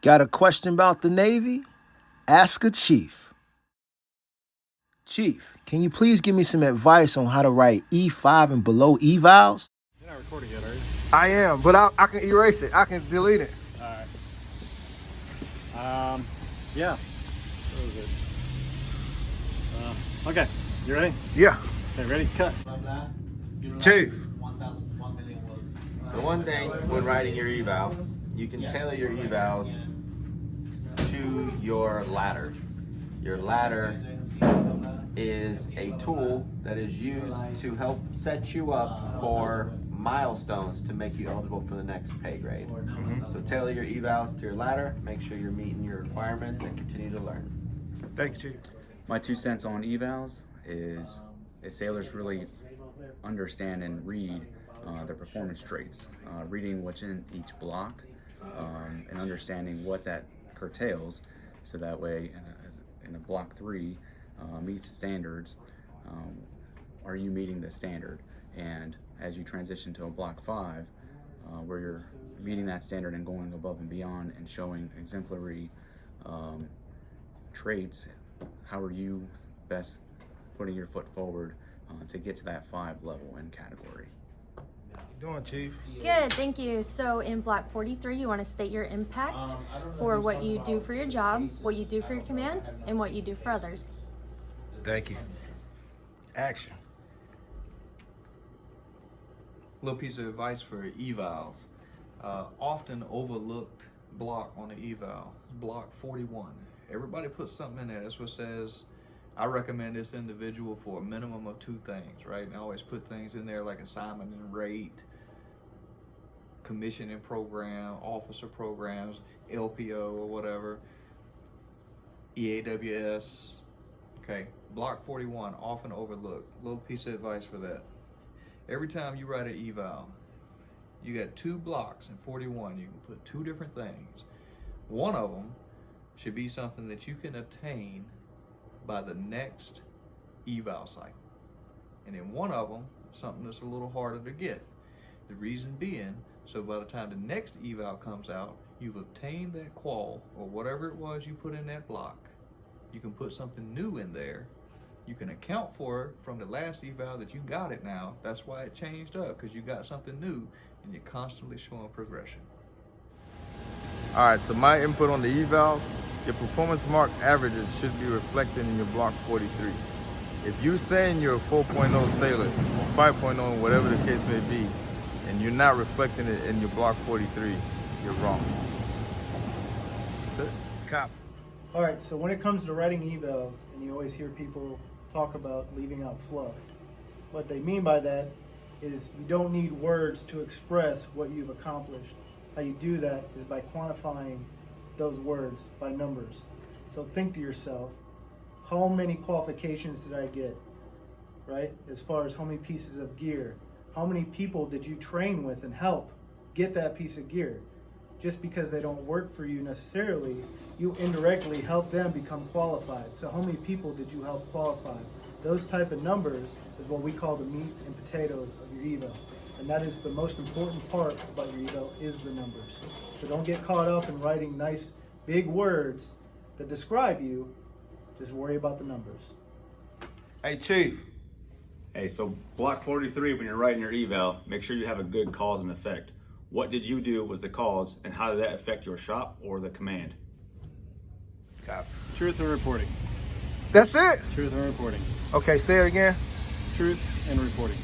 Got a question about the Navy? Ask a chief. Chief, can you please give me some advice on how to write E5 and below evals? You're not recording yet, are you? I am, but I can erase it. I can delete it. All right. Yeah. Where is it? Okay. You ready? Yeah. Okay, ready? Cut. Chief. So one thing when writing your eval, you can tailor your evals to your ladder. Your ladder is a tool that is used to help set you up for milestones to make you eligible for the next pay grade. So tailor your evals to your ladder, make sure you're meeting your requirements, and continue to learn. Thanks, Chief. My 2 cents on evals is if sailors really understand and read their performance traits, reading what's in each block, and understanding what that curtails, so that way in a block 3 meets standards, are you meeting the standard? And as you transition to a block 5, where you're meeting that standard and going above and beyond and showing exemplary traits, how are you best putting your foot forward to get to that 5 level in category? How you doing, Chief? Good, thank you. So in block 43, you want to state your impact for what you do for your job, what you do for your command, and what you do for others. Thank you. Action. Little piece of advice for evals. Often overlooked block on the eval, block 41. Everybody puts something in there. That's what says, I recommend this individual for a minimum of 2 things, right? And I always put things in there like assignment and rate, commissioning program, officer programs, LPO or whatever, EAWS. Okay, block 41, often overlooked. Little piece of advice for that. Every time you write an eval, you got 2 blocks in 41. You can put 2 different things. One of them should be something that you can attain by the next eval cycle. And then one of them, something that's a little harder to get. The reason being, so by the time the next eval comes out, you've obtained that qual or whatever it was you put in that block. You can put something new in there. You can account for it from the last eval that you got it now. That's why it changed up, because you got something new and you're constantly showing progression. All right, so my input on the evals, your performance mark averages should be reflected in your block 43. If you're saying you're a 4.0 sailor, or 5.0, whatever the case may be, and you're not reflecting it in your block 43, you're wrong. That's it. Cop. All right, so when it comes to writing evals, and you always hear people talk about leaving out fluff, what they mean by that is you don't need words to express what you've accomplished. How you do that is by quantifying those words by numbers. So think to yourself, how many qualifications did I get, right? As far as how many pieces of gear, how many people did you train with and help get that piece of gear? Just because they don't work for you necessarily, you indirectly help them become qualified. So how many people did you help qualify? Those type of numbers is what we call the meat and potatoes of your eval. And that is the most important part about your eval, is the numbers. So don't get caught up in writing nice big words that describe you. Just worry about the numbers. Hey, Chief. Hey, so block 43, when you're writing your eval, make sure you have a good cause and effect. What did you do was the cause, and how did that affect your shop or the command? Cop. Truth and reporting. That's it? Truth and reporting. Okay, say it again. Truth and reporting.